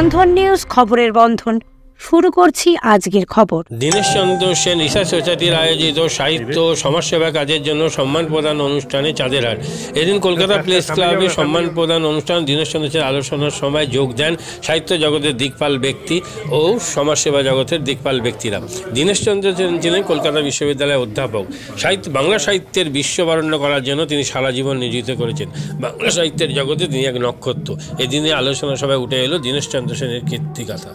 বন্ধন news, খবরের বন্ধন। শুরু করছি আজকের খবর। দীনেশচন্দ্র সেন রিসার্চ সোসাইটির আয়োজিত সাহিত্য ও সমাজসেবা কাজের জন্য সম্মান প্রদান অনুষ্ঠানে চাঁদেরহাট। এদিন কলকাতা প্রেস ক্লাবে সম্মান প্রদান অনুষ্ঠান দীনেশচন্দ্র সেন আলোচনার সময় যোগ দেন সাহিত্য জগতের দিকপাল ব্যক্তি ও সমাজসেবা জগতের দিকপাল ব্যক্তিরা। দীনেশচন্দ্র সেন ছিলেন কলকাতা বিশ্ববিদ্যালয়ের অধ্যাপক। বাংলা সাহিত্যের বিশ্ববরেণ্য করার জন্য তিনি সারা জীবন নিয়োজিত করেছেন। বাংলা সাহিত্যের জগতে তিনি এক নক্ষত্র। এদিনে আলোচনা সভায় উঠে এলো দীনেশচন্দ্র সেনের কীর্তিগাথা।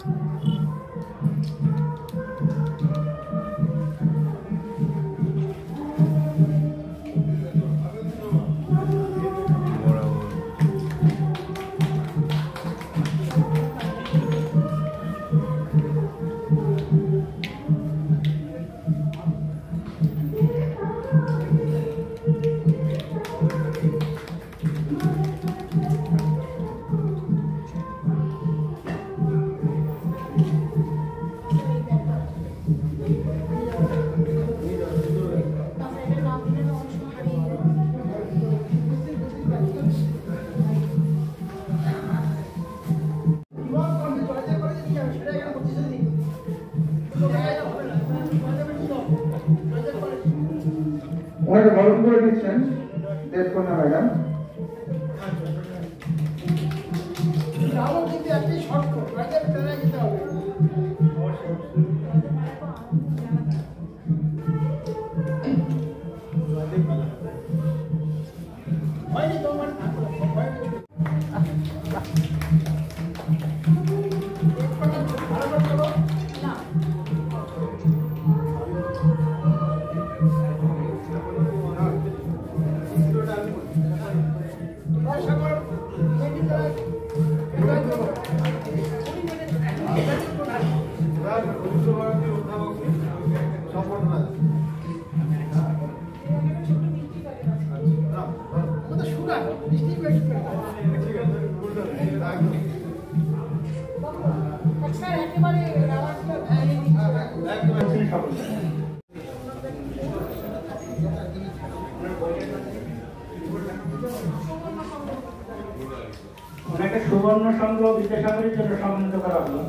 ওনাকে বরণ করে দিচ্ছেন দেবকন্যা ম্যাডাম। ওনাকে সুবর্ণ সংঘ বিদ্যাসাগরের জন্য সম্মানিত করা হলো।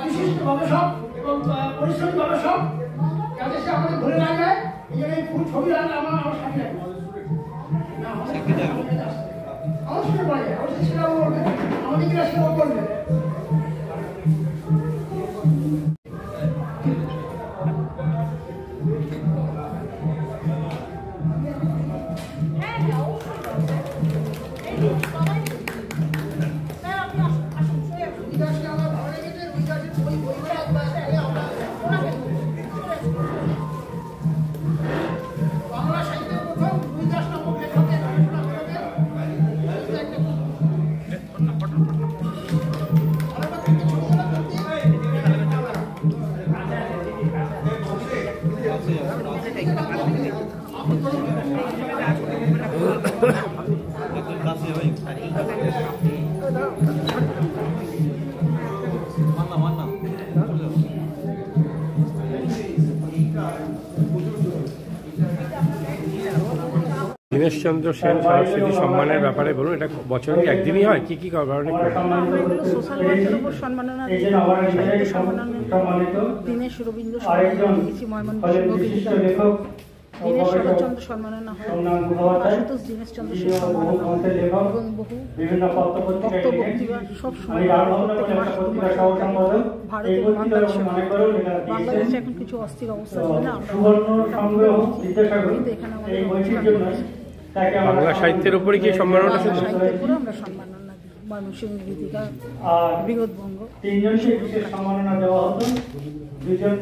বিশিষ্ট গবেষক এবং পরিশ্রমী গবেষক যাতে সে আমাদের ভুলে না যায়, এই জন্য ফুল ছবি রাখলে আমার সাথে রাখবে। আমার সাথে পড়ে আমার সাথে সেটাও করবে, আমাদের কিনা সেটাও করবে। দীনেশচন্দ্র সেন সরস্বতী সম্মানের ব্যাপারে বলুন। এটা বছরে একদিনই হয়, কি কি কারণে? সোশ্যাল ওয়ার্কের উপর সম্মাননা, সাহিত্য সম্মাননা, দীনেশ রবীন্দ্র সম্মাননা দিয়েছি, দীনেশ শরৎচন্দ্র সম্মাননা হয়, আশুতোষ দীনেশচন্দ্র সেন সম্মাননা এবং বহু বক্তব্য সব সময় ভারতের বাংলাদেশে এখন কিছু অস্থির অবস্থা ছিল না, কিন্তু এখানে আমাদের বাংলা সাহিত্যের উপরে কি সম্মাননা? সাহিত্যের উপরে আমরা সম্মাননা দিই। ময়মনসিংহ গীতিকা, বৃহৎবঙ্গ সম্মাননা দেওয়া হতো। দুজন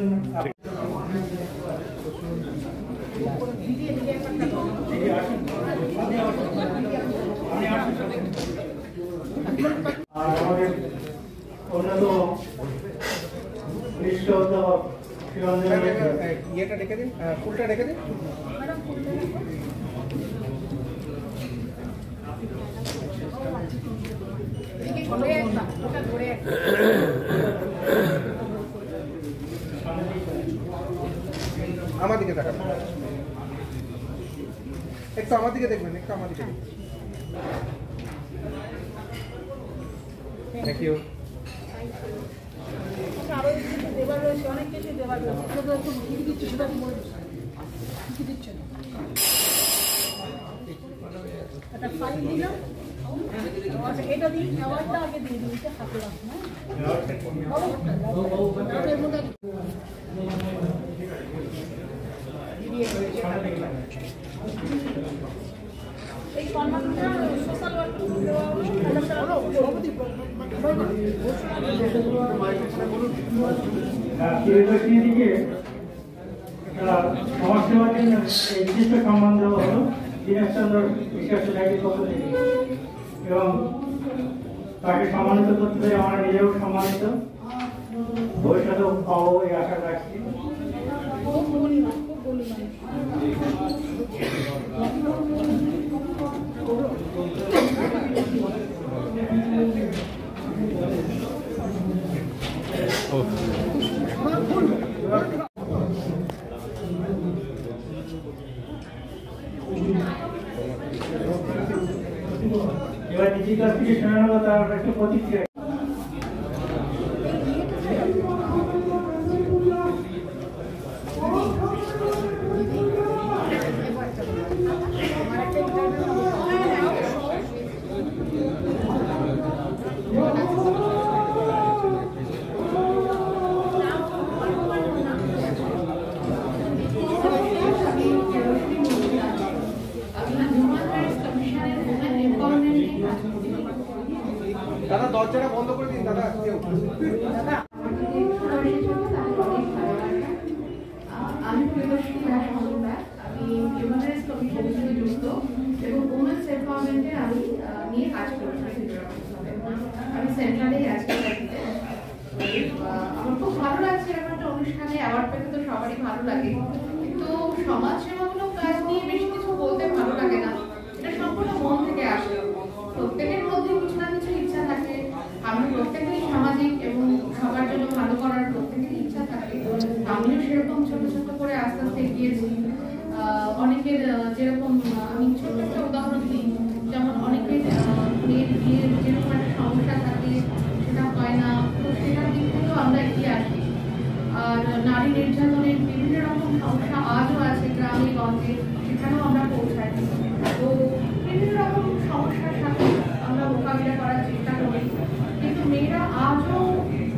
আর আমাদের অন্যতম বিশ্ববিদ্যালয় ইয়েটা রেখে দিন, ফুলটা রেখে দিন। আমার দিকে তাকান, একটু আমার দিকে দেখবেন, একটু আমার দিকে দেখবেন। Thank you. আরো কিছু দেবার রয়েছে, অনেক কিছু দেবার রয়েছে, শুধু একটু কি দিচ্ছে সেটা একটু বলে দিচ্ছি। কি দিচ্ছে না একটা ফাইল দিলাম। আচ্ছা এটা দিই, অ্যাওয়ার্ডটা আগে দিয়ে দিই, এটা হাতে রাখুন। এর মধ্যে এই সম্মানটা সোশ্যাল সমাজসেবার জন্য এই বিশিষ্ট সম্মান দেওয়া হলো দীনেশচন্দ্র বিশ্বাস সোসাইটির পক্ষ থেকে, এবং তাকে সম্মানিত করতে পেরে আমরা নিজেও সম্মানিত, ভবিষ্যতেও পাবো এই আশা রাখছি। এবার নিজের কাছ থেকে শোনা নেবো তার একটু প্রতিক্রিয়া। দাদা দরজাটা বন্ধ করে দিন দাদা। কেউ আমি প্রিয়দর্শিনী দাস মজুমদার, আমি হিউম্যান রাইটস কমিশনের সাথে যুক্ত এবং উমেন্স এমপাওয়ারমেন্টে আমি নিয়ে কাজ করছি। আমি সেন্ট্রালেই আছি। আমার খুব ভালো লাগছে এরকম একটা অনুষ্ঠানে অ্যাওয়ার্ড পেতে, তো সবারই ভালো লাগে, কিন্তু সমাজসেবামূলক কাজ নিয়ে বেশি কিছু বলতে ভালো লাগে না, এটা সম্পূর্ণ মন থেকে আসে। প্রত্যেকের মধ্যে কিছু না কিছু ইচ্ছা থাকে, আমরা প্রত্যেকেই সামাজিক এবং সবার জন্য ভালো করার প্রত্যেকের ইচ্ছা থাকে। আমিও সেরকম ছোট ছোট করে আস্তে আস্তে এগিয়েছি। অনেকের যেরকম আমি ছোট একটা উদাহরণ দিই, যেমন অনেকের মেয়ের বিয়ের যেরকম একটা সমস্যা থাকে সেটা হয় না, তো সেটার দিক থেকেও আমরা এগিয়ে আসি। আর নারী নির্যাতনের বিভিন্ন রকম সমস্যা আজও আছে গ্রামে গঞ্জে, সেখানেও আমরা পৌঁছাই। তো বিভিন্ন রকম সমস্যার সাথে আমরা মোকাবিলা করার চেষ্টা করি, কিন্তু মেয়েরা আজও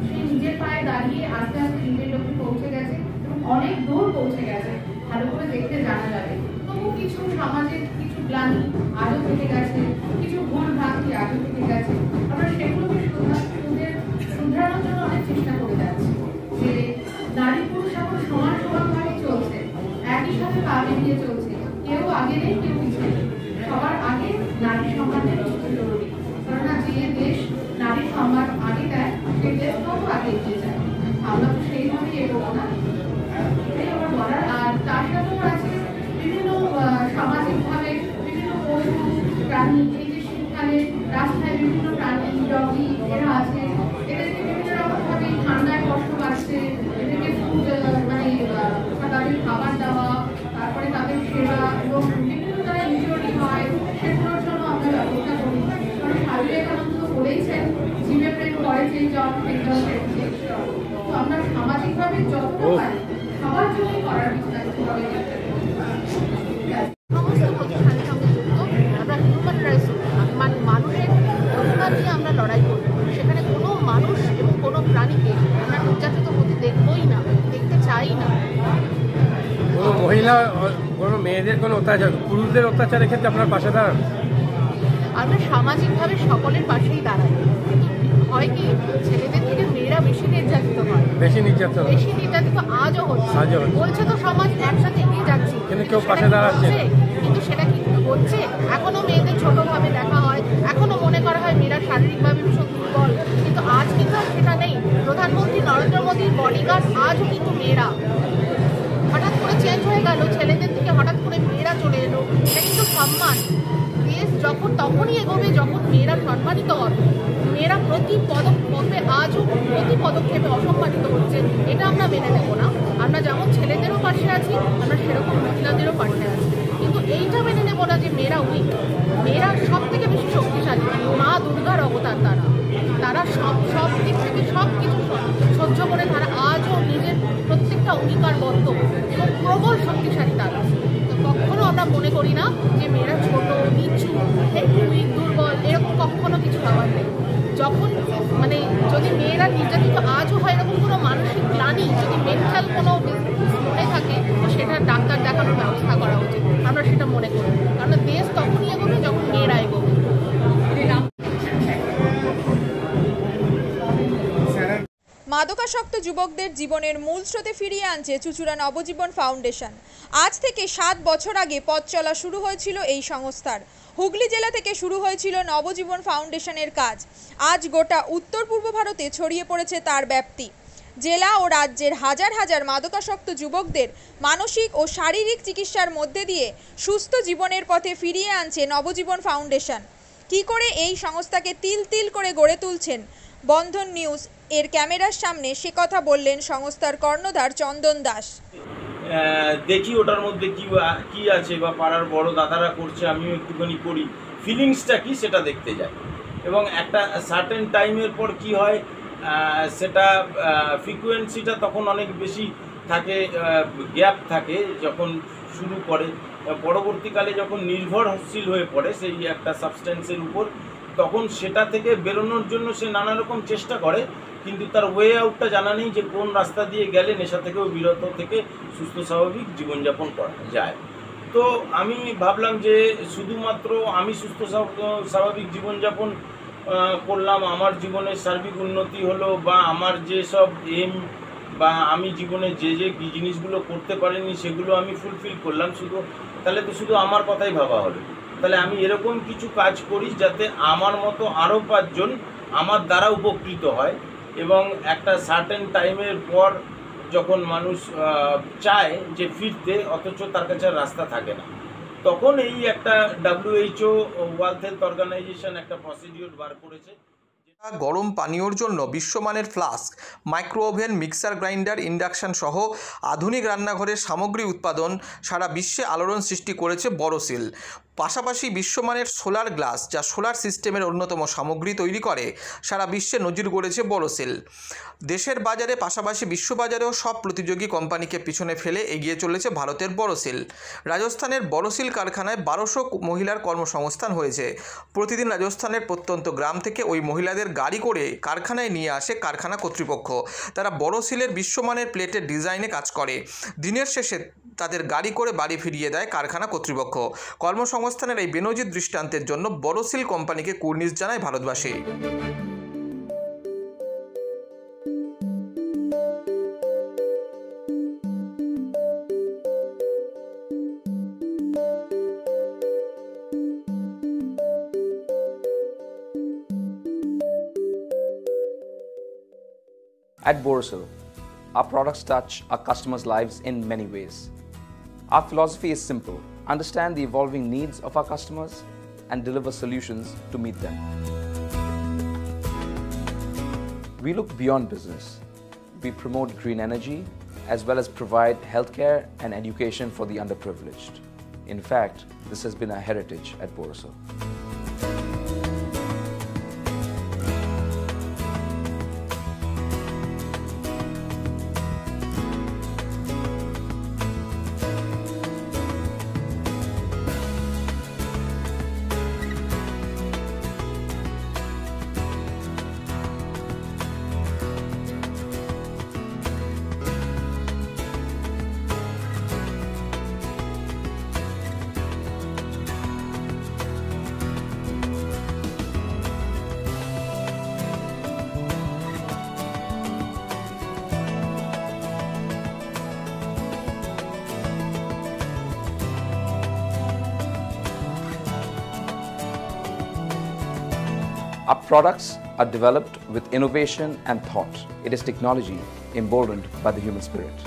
সেই নিজের পায়ে দাঁড়িয়ে আস্তে আস্তে নিজের লক্ষ্যে পৌঁছে গেছে এবং অনেক দূর পৌঁছে গেছে, ভালো করে দেখতে জানা যাবে। তবু কিছু সমাজের কিছু গ্লানি আজও থেকে গেছে, কিছু ভুল ভ্রান্তি আজও থেকে গেছে। আমরা সেগুলোকে শুধরানোর জন্য অনেক চেষ্টা করে যাচ্ছি, যে নারী পুরুষ এখন সমান সমানভাবে চলছে, একই সাথে পা মিলিয়ে চলছে, কেউ আগে নেই কেউ পিছিয়ে নেই। সবার আগে নারী সম্মানের জরুরি, কেননা যে দেশ নারী সম্মান আগে দেয় সেই দেশ কত আগে এগিয়ে যায়। আমরা তো সেইভাবেই এগোবো না, এটাই আমার বলার। আর তার সাথেও আছে বিভিন্ন সামাজিকভাবে বিভিন্ন পশু প্রাণী, এই যে শীতকালে রাস্তায় বিভিন্ন প্রাণী ডগি এরা আছে, এদেরকে বিভিন্ন রকমভাবে ঠান্ডায় কষ্ট পাচ্ছে, এদেরকে ফুড মানে তাদের খাবার দেওয়া, তারপরে তাদের সেবা এবং বিভিন্ন তারা ইনজুরি হয় সেগুলোর জন্য আমরা ব্যবস্থা করি। কারণ স্বামী বিবেকানন্দ বলেইছেন, জীবে প্রেম করে সেই জন তো আমরা সামাজিকভাবে যতটা পারি সবার জন্যই করার চেষ্টা করতে হবে। সমস্ত প্রতিষ্ঠানের সঙ্গে যুক্ত আমরা হিউম্যান রাইটস, মানে মানুষের অধিকার নিয়ে আমরা লড়াই করি। সেখানে কোনো মানুষ এবং কোনো প্রাণীকে আমরা নির্যাতিত হতে দেখবই না, দেখতে চাই না। কোনো মহিলা, কোনো মেয়েদের কোনো অত্যাচার, পুরুষদের অত্যাচারের ক্ষেত্রে আপনার পাশে দাঁড়ান? আমরা সামাজিকভাবে সকলের পাশেই দাঁড়াই, কিন্তু হয় কি ছেলেদের থেকে মেয়েরা বেশি নির্যাতিত হয়, বেশি নির্যাতন, বেশি নির্যাতিত আজও হচ্ছে। বলছে তো সমাজ একসাথে এগিয়ে যাচ্ছে, কিন্তু কেউ পাশে দাঁড়াচ্ছে, কিন্তু সেটা কিন্তু হচ্ছে। এখনো মেয়েদের ছোটভাবে দেখা হয়, এখনো মনে করা হয় মেয়েরা শারীরিকভাবে ভীষণ দুর্বল, কিন্তু আজ কিন্তু সেটা নেই। প্রধানমন্ত্রী নরেন্দ্র মোদীর বডিগার্ড আজও কিন্তু মেয়েরা। এইভাবে যখন মেয়েরা সম্মানিত হবে, মেয়েরা প্রতি পদক্ষেপে আজও প্রতি পদক্ষেপে অসম্মানিত হচ্ছে, এটা আমরা মেনে নেব না। আমরা যেমন ছেলেদেরও পাশে আছি, আমরা সেরকম মহিলাদেরও পাশে আছি, কিন্তু এইটা মেনে নেব না যে মেয়েরা উইক। মেয়েরা সব থেকে বেশি শক্তিশালী, মা দুর্গার অবতার তারা সব দিক থেকে সব কিছু সহ্য করে তারা আজও নিজের প্রত্যেকটা অঙ্গীকারবদ্ধ এবং প্রবল শক্তিশালী তারা। তো কখনো আমরা মনে করি না যে মেয়েরা ছোট, নিচু, একটু দুর্বল, এরকম কখনো কিছু ভাবার নেই। যখন যদি মেয়েরা নির্যাতিত আজও হয়, এরকম কোনো মানসিক গ্লানি যদি মেন্টাল কোনো মনে থাকে, তো সেটা ডাক্তার দেখানোর ব্যবস্থা করা উচিত, আমরা সেটা মনে করি। কারণ দেশ তখনই এগোবে যখন মেয়েরা এগোবে। মাদকাসক্ত যুবকদের জীবনের মূল স্রোতে ফিরিয়ে আনছে চুঁচুড়া নবজীবন ফাউন্ডেশন। আজ থেকে 7 বছর আগে পথ চলা শুরু হয়েছিল এই সংস্থার। হুগলি জেলা থেকে শুরু হয়েছিল নবজীবন ফাউন্ডেশনের কাজ। আজ গোটা উত্তর পূর্ব ভারতে ছড়িয়ে পড়েছে তার ব্যাপ্তি। জেলা ও রাজ্যের হাজার হাজার মাদকাসক্ত যুবকদের মানসিক ও শারীরিক চিকিৎসার মধ্যে দিয়ে সুস্থ জীবনের পথে ফিরিয়ে আনছে নবজীবন ফাউন্ডেশন। কী করে এই সংস্থাকে তিল তিল করে গড়ে তুলছেন বন্ধন নিউজ এর ক্যামেরার সামনে, সে কথা বললেন সংস্থার কর্ণধার চন্দন দাস। দেখি ওটার মধ্যে কি আছে, বা পাড়ার বড় দাদারা করছে, আমিও একটুখানি করি, ফিলিংসটা কি সেটা দেখতে যাই। এবং একটা সার্টেন টাইমের পর কি হয়, সেটা ফ্রিকোয়েন্সিটা তখন অনেক বেশি থাকে, গ্যাপ থাকে যখন শুরু করে, পরবর্তীকালে যখন নির্ভরশীল হয়ে পড়ে সেই একটা সাবস্টেন্সের উপর, তখন সেটা থেকে বেরোনোর জন্য সে নানা রকম চেষ্টা করে, কিন্তু তার ওয়ে আউটটা জানা নেই যে কোন রাস্তা দিয়ে গেলে নেশা থেকেও বিরত থেকে সুস্থ স্বাভাবিক জীবনযাপন করা যায়। তো আমি ভাবলাম যে শুধুমাত্র আমি সুস্থ স্বাভাবিক জীবনযাপন করলাম, আমার জীবনের সার্বিক উন্নতি হলো, বা আমার যেসব এম বা আমি জীবনে যে জিনিসগুলো করতে পারিনি সেগুলো আমি ফুলফিল করলাম, তাহলে তো শুধু আমার কথাই ভাবা হলো। তাহলে আমি এরকম কিছু কাজ করি যাতে আমার মতো আরও 5 জন আমার দ্বারা উপকৃত হয়, এবং একটা সার্টেন টাইমের পর যখন মানুষ চায় যে ফিরতে, অথচ তার কাছে রাস্তা থাকে না, তখন এই একটা WHO ওয়ার্ল্ড হেলথ অর্গানাইজেশন একটা প্রসিডিওর বার করেছে। গরম পানীয়র জন্য বিশ্বমানের flask, micro oven, mixer grinder, induction সহ আধুনিক রান্নাঘরের সামগ্রী উৎপাদন সারা বিশ্বে আলোড়ন সৃষ্টি করেছে বড়সিল। পাশাপাশি বিশ্বমানের সোলার গ্লাস, যা সোলার সিস্টেমের অন্যতম সামগ্রী তৈরি করে, সারা বিশ্বে নজির গড়েছে বড়সিল। দেশের বাজারে পাশাপাশি বিশ্ববাজারেও সব প্রতিযোগী কোম্পানিকে পিছনে ফেলে এগিয়ে চলেছে ভারতের বড়সিল। রাজস্থানের বড়সিল কারখানায় 1200 মহিলার কর্মসংস্থান হয়েছে। প্রতিদিন রাজস্থানের প্রত্যন্ত গ্রাম থেকে ওই মহিলাদের গাড়ি করে কারখানায় নিয়ে আসে কারখানা কর্তৃপক্ষ। তারা বড়সিলের বিশ্বমানের প্লেটের ডিজাইনে কাজ করে। দিনের শেষে তাদের গাড়ি করে বাড়ি ফিরিয়ে দেয় কারখানা কর্তৃপক্ষ। কর্মসংস্থানের এই বেনজির দৃষ্টান্তের জন্য বড়সিল কোম্পানিকে কুর্নিশ জানায় ভারতবাসী। At Borosil, our products touch our customers' lives in many ways. Our philosophy is simple: understand the evolving needs of our customers and deliver solutions to meet them. We look beyond business. We promote green energy as well as provide healthcare and education for the underprivileged. In fact, this has been our heritage at Borosil. Our products are developed with innovation and thought. It is technology emboldened by the human spirit.